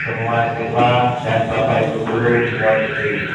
Semua siswa dan Bapak Ibu guru mohon diri.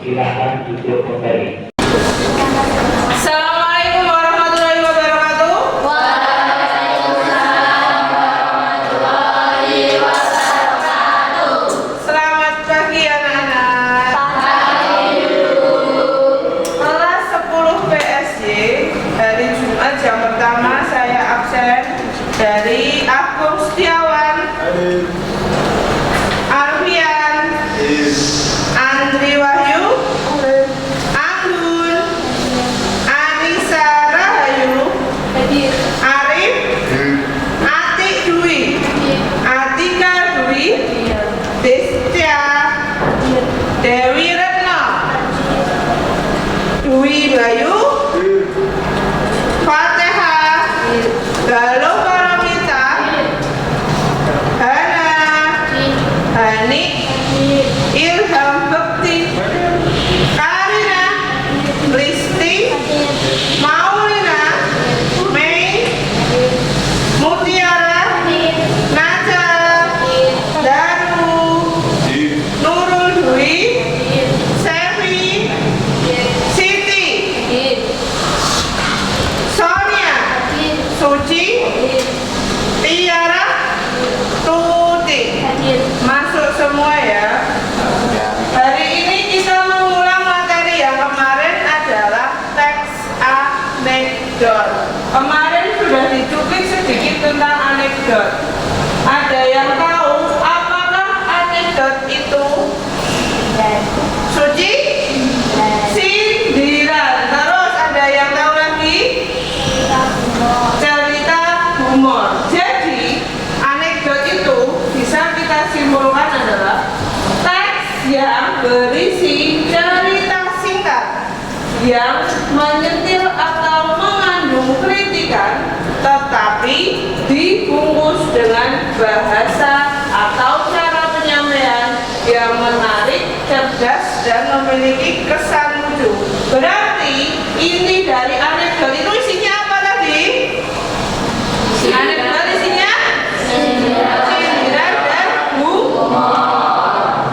Silakan duduk kembali. Assalamualaikum warahmatullahi wabarakatuh. Waalaikumsalam warahmatullahi wabarakatuh. Selamat pagi anak-anak. Pagi. Kelas 10 PSG hari Jumat jam pertama saya absen dari Agung Setiawan, Arfian, Andri Wahyu, Anggun, Anissa Rahayu, Arif, Atik Dwi, Atika Dwi, Destia, Dewi Retno, Dwi Bayu, Fatihah, Galuh Para anekdot. Kemarin sudah dicuplik sedikit tentang anekdot. Ada yang tahu apakah anekdot itu? Suci? Sindiran. Terus ada yang tahu lagi? Cerita humor. Jadi anekdot itu bisa kita simpulkan adalah teks yang berisi cerita singkat yang menyentil atau mengandung kritikan, tetapi dibungkus dengan bahasa atau cara penyampaian yang menarik, cerdas, dan memiliki kesan lucu. Berarti inti dari anekdot itu isinya apa tadi? Anekdot isinya sindiran dan humor.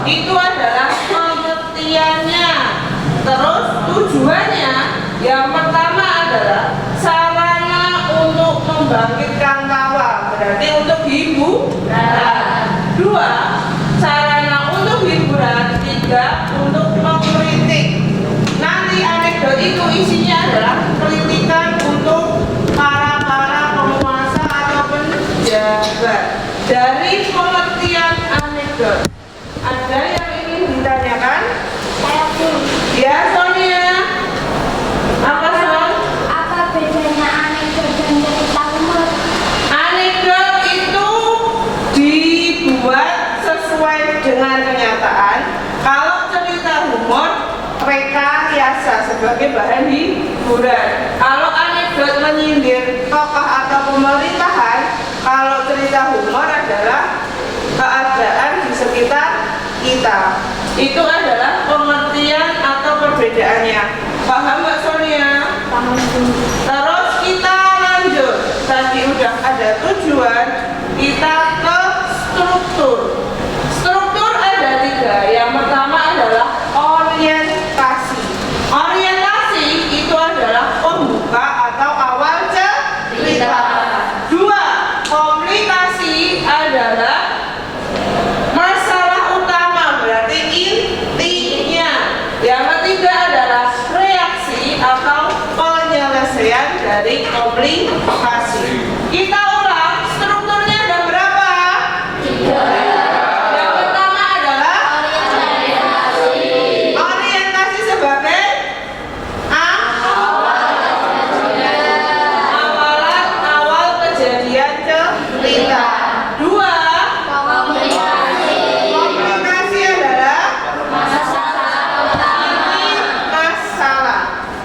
Itu adalah pengertiannya. Terus tujuannya yang pertama adalah sarana untuk membangkitkan tawa, berarti untuk hiburan. Dua, sarana untuk hiburan. Tiga, untuk mengkritik. Nanti anekdot itu isinya adalah kritikan untuk para penguasa atau penjabat. Dari pengertian anekdot, ada yang ingin ditanyakan? Ya, Sonia. Apa, Son? Apa bedanya anekdot dan cerita humor? Anekdot itu dibuat sesuai dengan kenyataan. Kalau cerita humor, rekayasa sebagai bahan hiburan. Kalau anekdot menyindir tokoh atau pemerintahan, kalau cerita humor adalah keadaan di sekitar kita. Itu adalah pengertian atau perbedaannya. Paham Mbak Sonia? Paham. Terus kita lanjut. Tadi udah ada tujuan, kita ke struktur. Struktur ada tiga. Yang pertama adalah orientasi. Orientasi itu adalah pembuka atau awal cerita. Dua, komunikasi adalah masalah utama, berarti intinya. Yang ketiga adalah reaksi atau penyelesaian dari komunikasi. Kita ulang, strukturnya ada berapa? Tiga. Yang pertama adalah orientasi sebagai awalan awal kejadian cerita. Dua, komunikasi adalah masalah.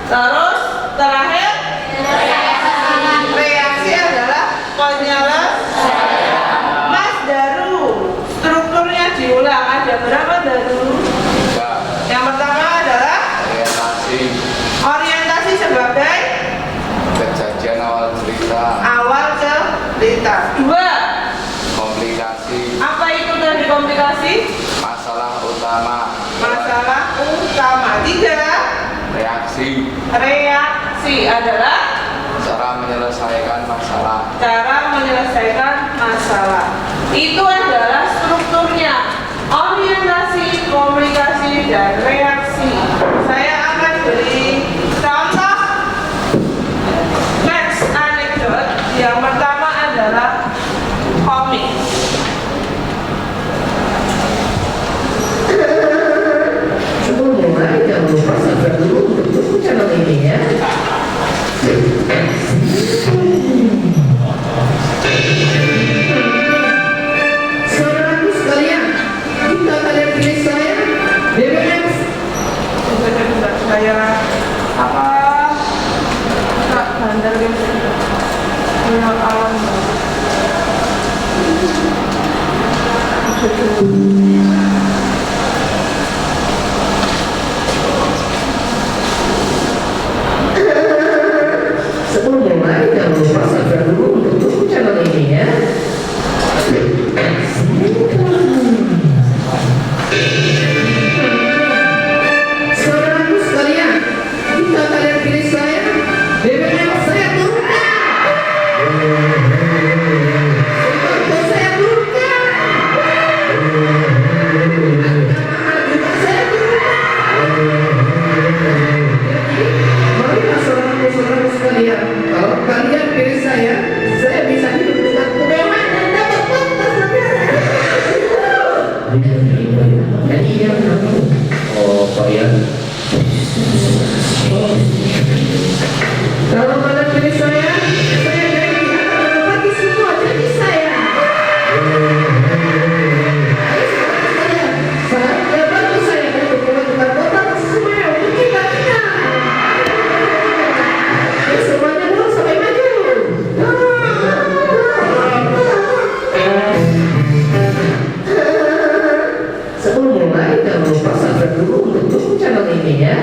Terus terakhir reaksi adalah penyelesaian. Mas Daru, strukturnya diulang. Ada berapa Daru? Yang pertama adalah orientasi sebagai kejadian awal cerita, awal cerita. Dua, komplikasi, apa itu tadi komplikasi? masalah utama, Masalah utama. Tiga, reaksi adalah cara menyelesaikan masalah. cara menyelesaikan masalah. Itu adalah strukturnya. Orientasi, komunikasi, dan reaksi. Saya akan beri contoh next anekdot. Yang pertama adalah komik. Sebelumnya, jangan lupa subscribe dulu untuk dukung channel ini ya. Saudaraku sekalian, jika kalian pilih saya, BBM. Saya apa? Tak bandar gitu. Menurut alam. Sebelum mulai, jangan lupa subscribe dulu untuk dukung channel ini ya. Saudaraku sekalian, jika kalian pilih saya, BBM saya turunkan. Sembako saya turunkan. kalian pilih saya bisa hidup dengan kemewahan dan dapat pantas negara. Jadi yang oh saya. Kalau kalian pilih saya janji akan berbagi semua janji saya. Saya bantu saya untuk membuat kota semua untuk kita. Semuanya dulu sampai maju. Sebelum mulai, jangan lupa subscribe dulu untuk channel ini ya.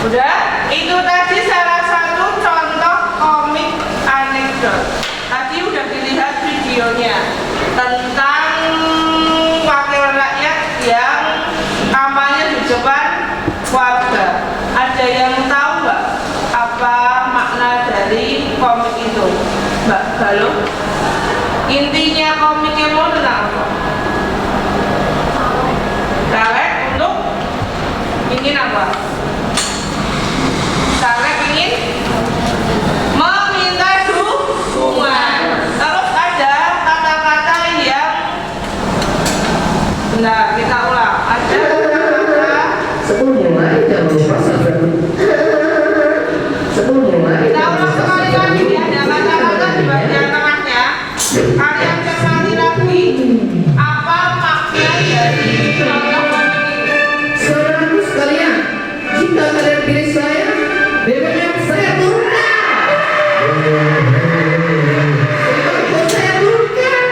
Udah, itu tadi salah satu contoh komik anekdot. Tadi udah dilihat videonya tentang wakil rakyat yang kampanye di depan warga. Ada yang tahu nggak apa makna dari komik itu, Mbak Galuh? Intinya komiknya mau tentang apa? Caleg untuk ingin apa? Caleg ingin meminta dukungan. Terus ada kata-kata yang benar, kita ulang. Ada kata-kata Sebelum mulai, jangan lupa subscribe dulu. Sebelum mulai, kita jangan ulang lupa sekali subscribe lagi. dulu. Ada kata-kata di bagian tengahnya. Kalian cermati lagi apa makna dari contoh komik ini. Saudaraku sekalian, jika kalian pilih saya, BBM saya turunkan. Sembako saya turunkan.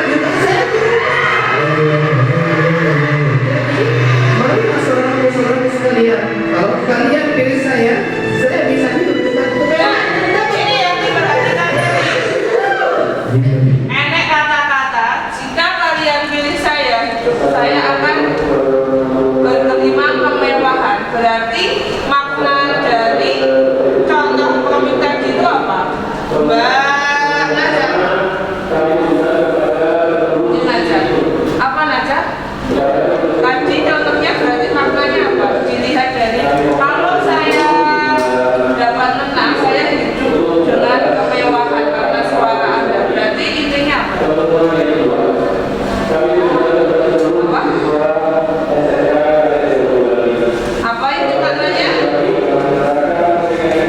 Juga saya turunkan. Marilah saudaraku sekalian, kalau kalian pilih saya bisa hidup dengan kemewahan dan dapat. Ini yang diperhatikan tadi. Enek kata-kata, jika kalian pilih saya akan berkelima kemewahan. Berarti makna dari contoh komik tadi itu apa? Mbak Naja. Ini Naja. Apa Naja? Tadi contohnya berarti maknanya apa? Dilihat dari kalau saya dapat menang, saya hidup dengan kemewahan karena suara Anda. Berarti intinya apa? Apa itu maknanya?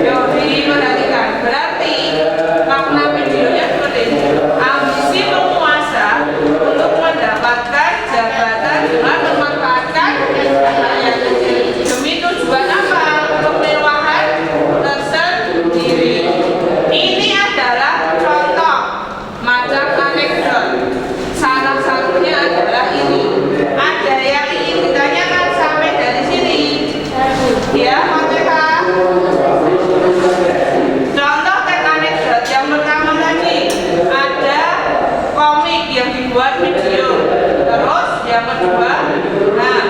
Yo, diperhatikan. Berarti makna videonya seperti ini. Ambisi penguasa untuk mendapatkan jabatan dengan memanfaatkan rakyat kecil demi tujuan apa? Kemewahan tersendiri. Ini adalah contoh macam anekdot. Salah satunya adalah ini. Ada yang ingin ditanyakan sampai dari sini? Ya, Pak TK. Contoh teks anekdot yang pertama tadi ada komik yang dibuat video. Terus yang kedua, nah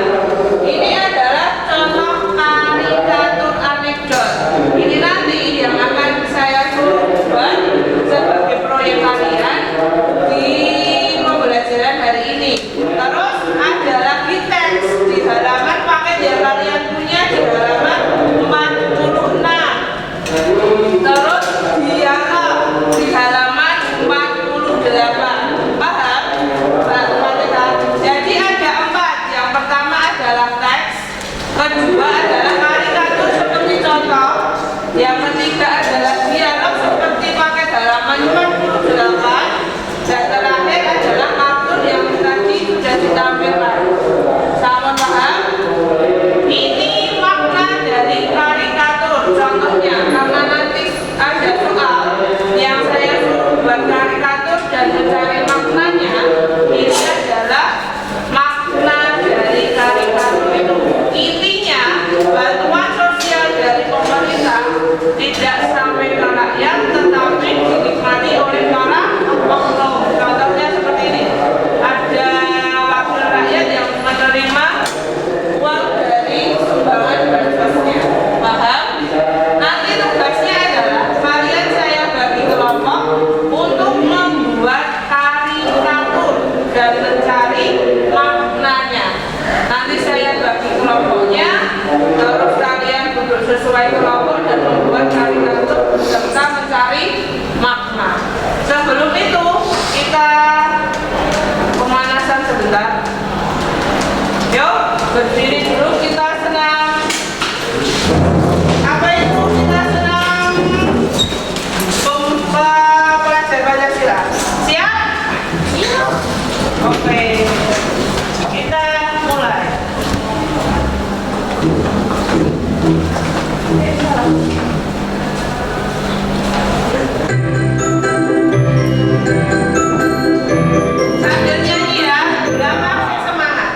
ini adalah contoh karikatur anekdot. Ini nanti yang akan saya suruh buat sebagai proyek kalian di pembelajaran hari ini. Terus ada lagi teks di halaman paket yang kalian punya di halaman 46. Terus dialog di halaman 48. Paham? Jadi ada 4. Yang pertama Nanti saya bagi kelompoknya, terus kalian duduk sesuai kelompok dan membuat karikatur serta mencari makna. Sebelum itu kita pemanasan sebentar. Yuk, berdiri dulu, kita senam. Apa itu kita senam? Pelajar Pancasila. Siap? Siap. Oke. Kita mulai. Sambil nyanyi ya, berapa semangat.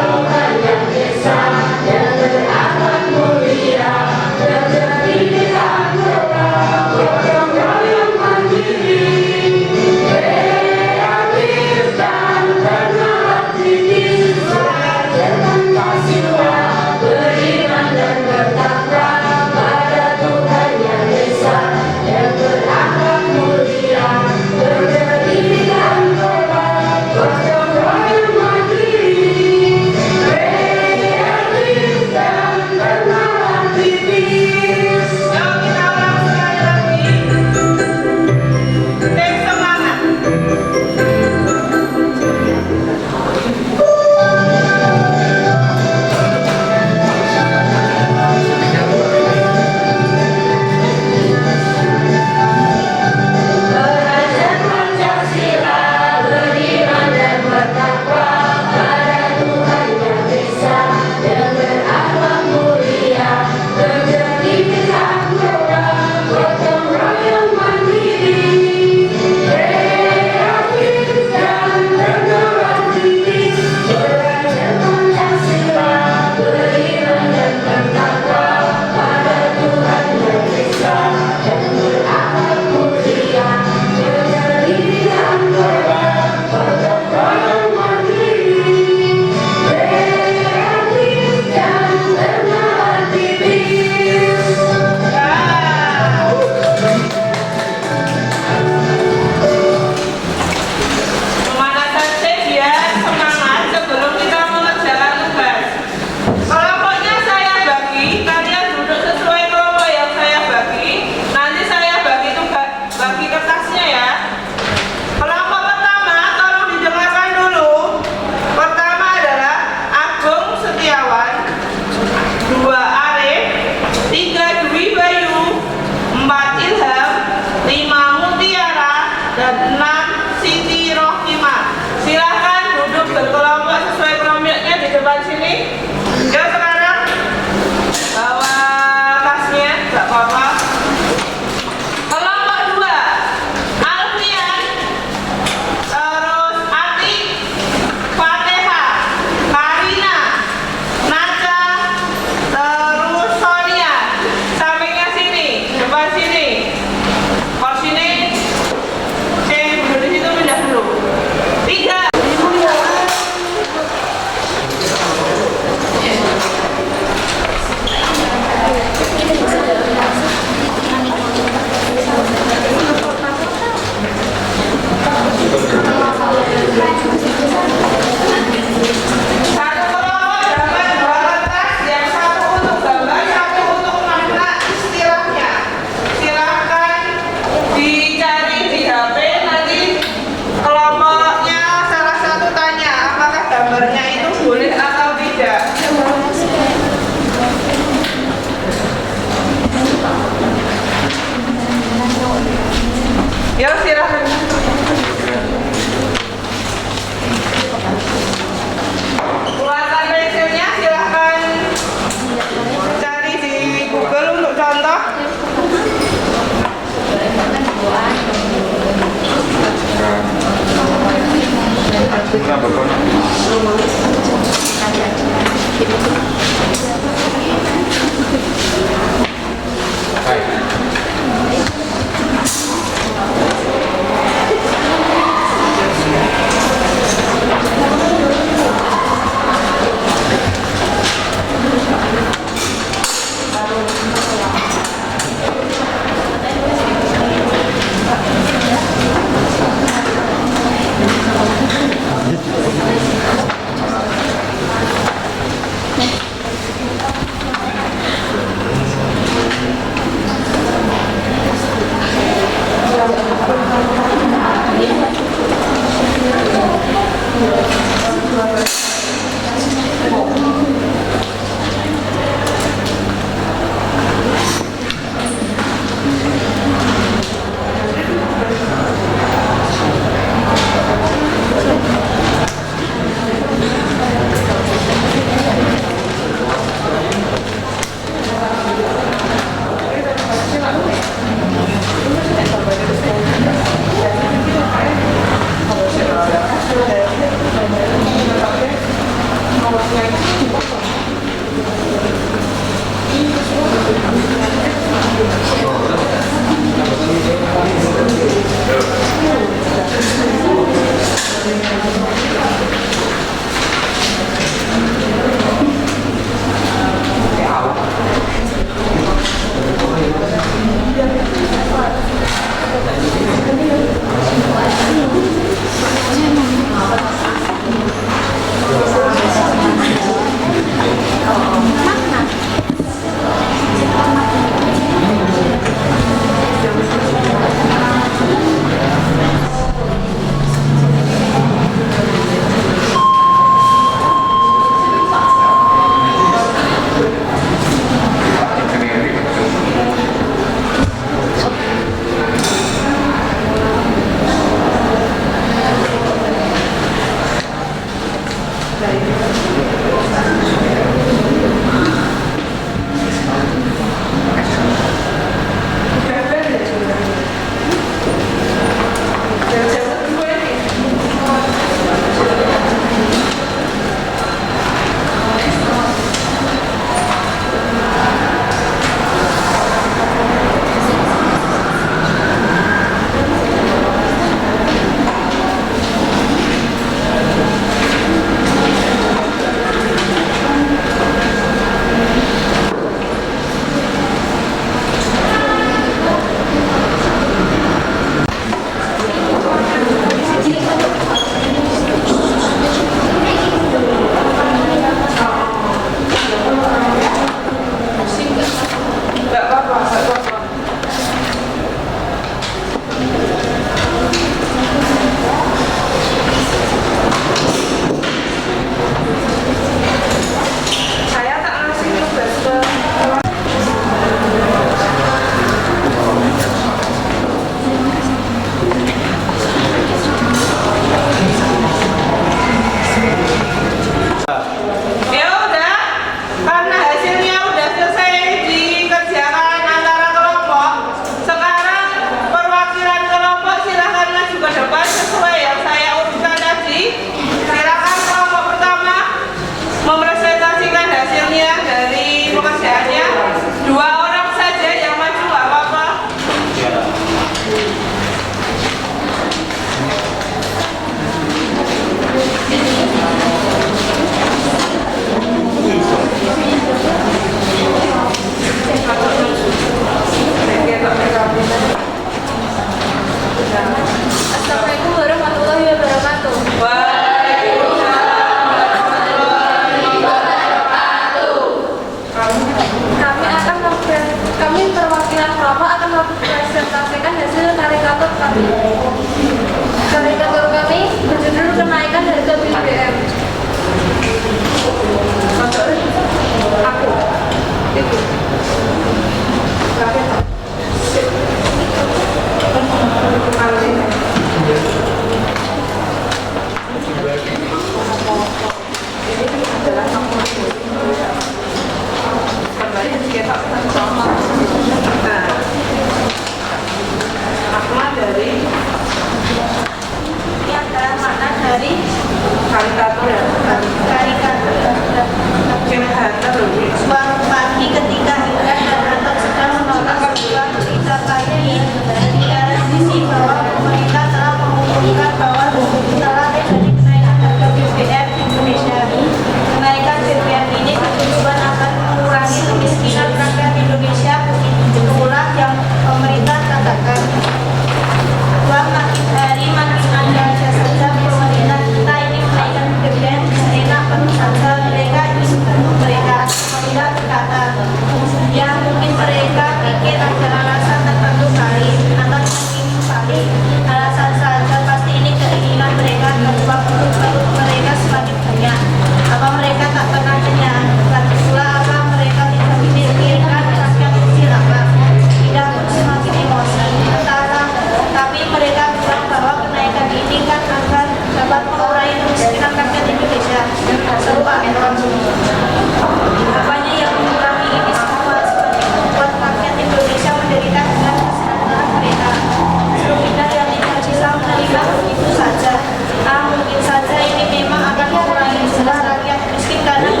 Mungkin saja ini memang akan mengurangi jumlah rakyat miskin karena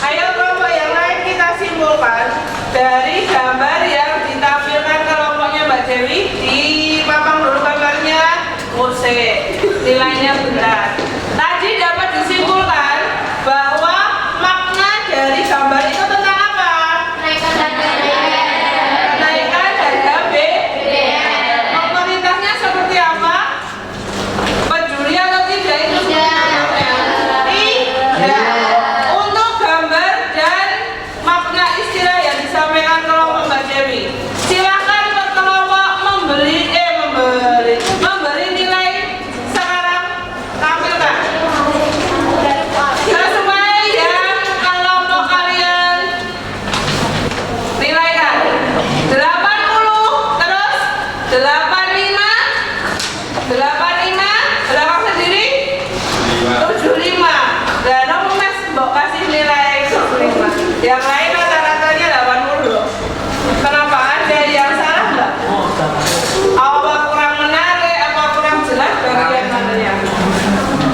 Ayo kelompok yang lain kita simpulkan dari gambar yang ditampilkan kelompoknya Mbak Dewi. Di papan dulu gambarnya musik, nilainya benar. Tadi dapat disimpulkan bahwa makna dari gambar itu tentang apa? Kenaikan harga BBM. Otoritasnya seperti apa? Peduli atau tidak itu? Tidak. Untuk gambar dan makna istilah yang disampaikan kelompok Mbak Dewi, silakan per kelompok memberi nilai sekarang, tampilkan. Sesuai yang kelompok kalian nilaikan. 80, terus 85, belakang sendiri 75. Dan Om Mas mbok kasih nilai 75. Yang lain rata-ratanya 80 loh. Kenapa? Ada yang salah nggak? Apa kurang menarik? Apa kurang jelas bagian mananya?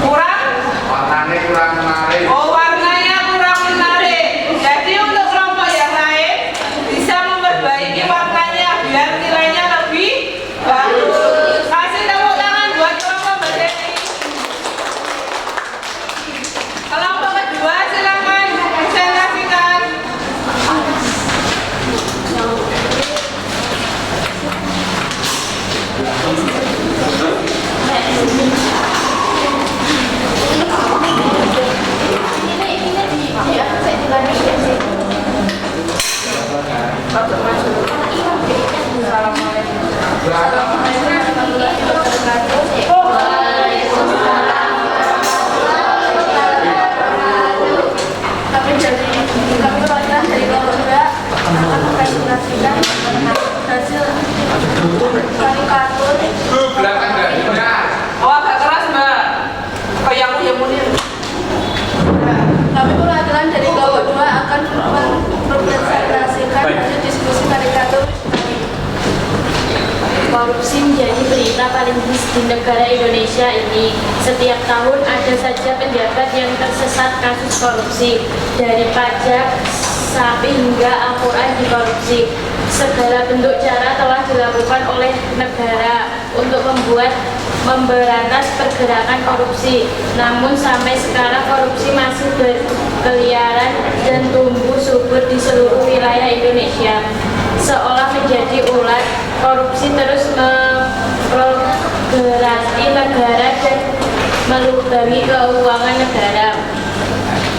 Kurang? Warnanya kurang menarik. Oh, warnanya kurang menarik. Jadi untuk kelompok yang lain bisa memperbaiki warnanya biar nilainya lebih bagus. Kasih tepuk tangan buat kelompok Mbak Dewi. Kelompok kedua silakan presentasikan. Belakang nggak benar. Oh, agak keras Mbak. Kayak aku yang munir. Kami perwakilan dari kelompok 2 akan mempresentasikan hasil diskusi karikatur. Korupsi menjadi berita paling hits di negara Indonesia ini. Setiap tahun ada saja pejabat yang tersesat kasus korupsi. Dari pajak sampai hingga Al-Quran dikorupsi. Segala bentuk cara telah dilakukan oleh negara untuk memberantas pergerakan korupsi. Namun sampai sekarang korupsi masih berkeliaran dan tumbuh subur di seluruh wilayah Indonesia. Seolah menjadi ulat, korupsi terus memprogresi negara dan melubangi keuangan negara.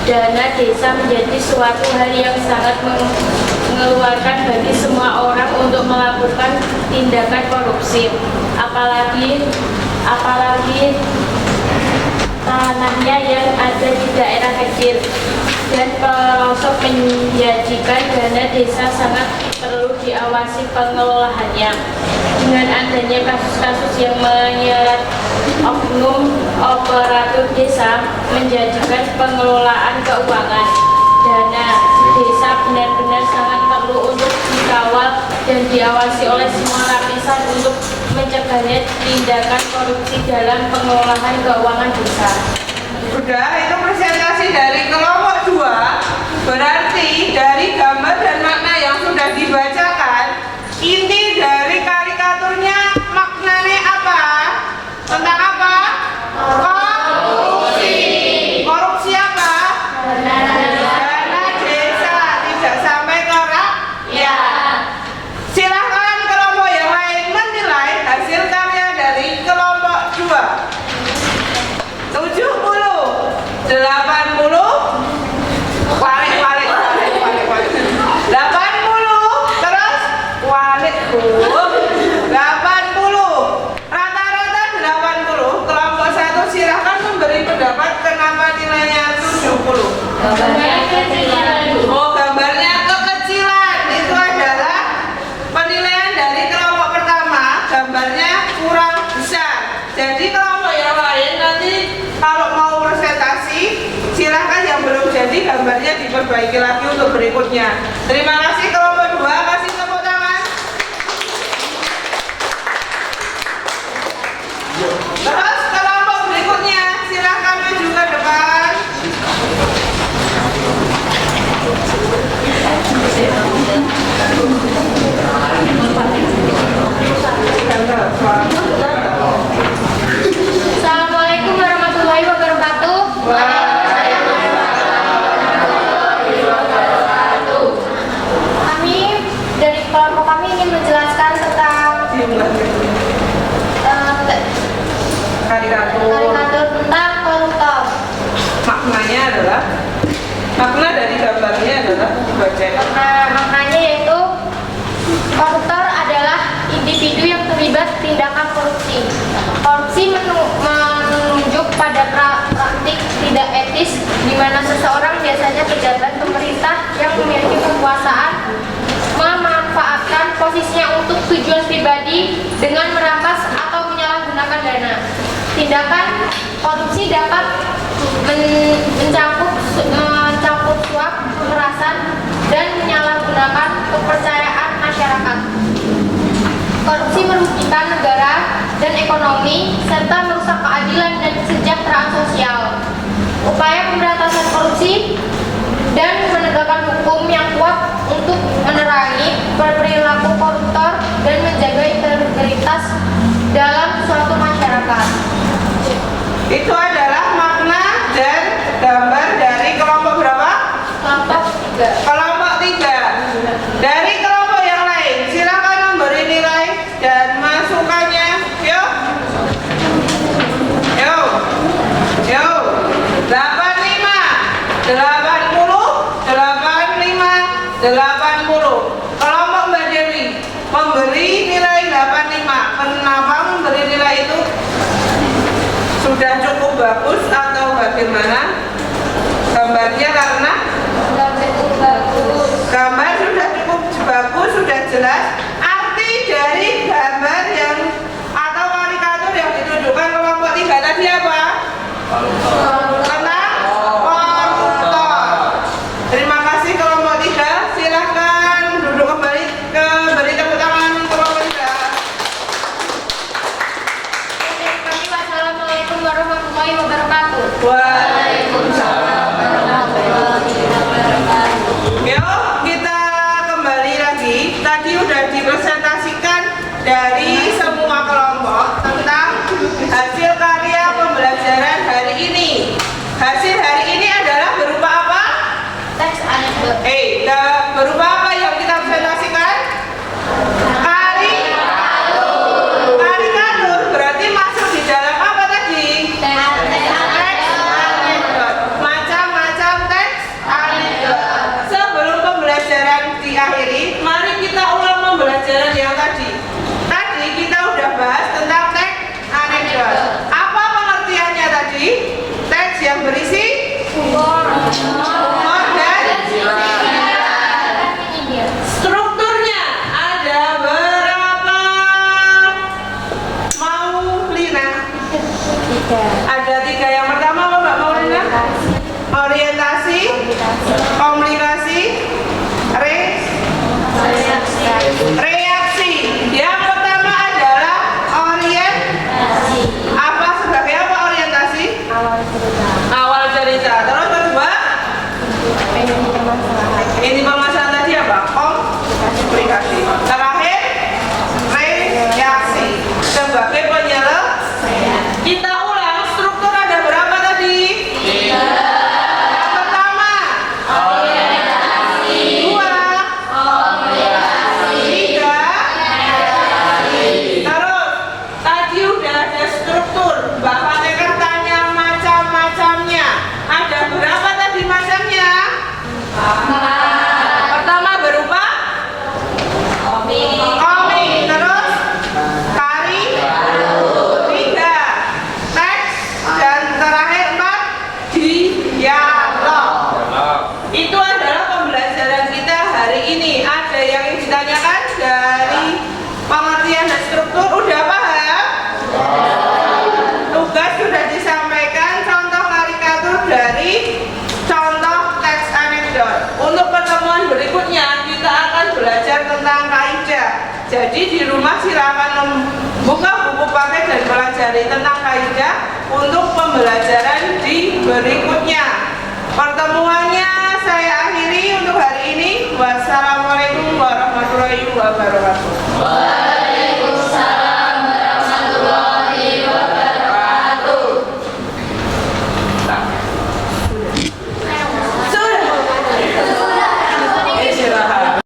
Dana desa menjadi suatu hal yang sangat mengeluarkan bagi semua orang untuk melakukan tindakan korupsi. Apalagi tanahnya yang ada di daerah kecil dan pelosok menjadikan dana desa sangat perlu diawasi pengelolaannya. Dengan adanya kasus-kasus yang menyeret oknum operator desa menjadikan pengelolaan keuangan dana desa benar-benar sangat perlu untuk dikawal dan diawasi oleh semua lapisan untuk mencegahnya tindakan korupsi dalam pengelolaan keuangan desa. Udah, itu presentasi dari kelompok 2. Berarti dari gambar dan makna yang sudah dibacakan, inti dari karikaturnya maknanya apa? Tentang apa? Korupsi. Korupsi apa? Dana desa tidak sampai ke rakyat. Silahkan kelompok yang lain menilai hasil karya dari kelompok 2. 70, 80, balik. 80, terus balik. 80, rata-rata 80. Kelompok 1 silahkan memberi pendapat kenapa nilainya 70. Oh, gambarnya kekecilan. Itu adalah penilaian dari kelompok pertama. Gambarnya kurang besar. Jadi kelompok yang lain nanti kalau mau presentasi, silahkan yang belum jadi gambarnya diperbaiki lagi untuk berikutnya. Terima kasih kelompok 2, kasih tepuk tangan. Karikatur tentang koruptor. Maknanya adalah, makna dari gambarnya adalah dibaca. Maknanya yaitu koruptor adalah individu yang terlibat tindakan korupsi. Korupsi menunjuk pada praktik tidak etis di mana seseorang, biasanya pejabat pemerintah yang memiliki kekuasaan, memanfaatkan posisinya untuk tujuan pribadi dengan merampas atau menyalahgunakan dana. Tindakan korupsi dapat mencakup suap, pemerasan, dan menyalahgunakan kepercayaan masyarakat. Korupsi merugikan negara dan ekonomi serta merusak keadilan dan kesejahteraan sosial. Upaya pemberantasan korupsi dan menegakkan hukum yang kuat untuk menerangi perilaku koruptor dan menjaga integritas dalam suatu masyarakat. Itu adalah makna dan gambar dari kelompok berapa? Kelompok 3. Kelompok 3. Dari kelompok yang lain, silakan memberi nilai dan masukannya. Yuk. 85, 80, 80. Kelompok Mbak Dewi memberi nilai 85. Kenapa memberi nilai itu? Sudah cukup bagus atau bagaimana gambarnya? Karena gambar sudah cukup bagus, sudah jelas. Arti dari gambar yang atau karikatur yang ditunjukkan kelompok 3 tadi apa? Tentang koruptor. Terima kasih kelompok 3. Silahkan duduk kembali, beri tepuk tangan kelompok 3. Wassalamualaikum warahmatullahi wabarakatuh. Waalaikumsalam. Yuk kita kembali lagi. Tadi udah dipresentasikan dari semua kelompok tentang hasil karya pembelajaran hari ini. Hasil hari ini adalah berupa apa? Teks anekdot. Berupa apa yang kita presentasikan? Karikatur berarti masuk di dalam apa tadi? Teks anekdot. Macam-macam teks anekdot. Sebelum pembelajaran diakhiri, mari kita ulang pembelajaran yang tadi. Tadi kita udah bahas tentang teks anekdot. Apa pengertiannya tadi? Teks yang berisi humor dan strukturnya ada berapa? Maulina? Ada 3. Yang pertama apa Mbak Maulina? Orientasi, komunikasi, reaksi. Yang pertama adalah orientasi. Apa sebagai apa orientasi? Awal cerita. Terus kedua? Ini permasalahan tadi apa? Komunikasi. Terakhir, reaksi. Sebagai penyelesaian. Kita ulang, struktur ada berapa tadi? 3. Yang pertama, orientasi. 2, komunikasi. 3, terus tadi udah ada struktur. Mbak Fatihah tanya macam-macamnya. Ada berapa tadi macamnya? 4. Pertama berupa komik, terus tari, 3 teks, dan terakhir 4 dialog. Itu adalah pembelajaran kita hari ini. Ada yang ditanyakan dari pengertian dan struktur udah paham? Tugas sudah disampaikan, contoh karikatur dari contoh teks anekdot. Untuk pertemuan berikutnya kita akan belajar tentang kaidah. Jadi di rumah silakan membuka buku paket dan pelajari tentang kaidah untuk pembelajaran di berikutnya. Pertemuannya saya akhiri untuk hari ini. Wassalamualaikum warahmatullahi wabarakatuh.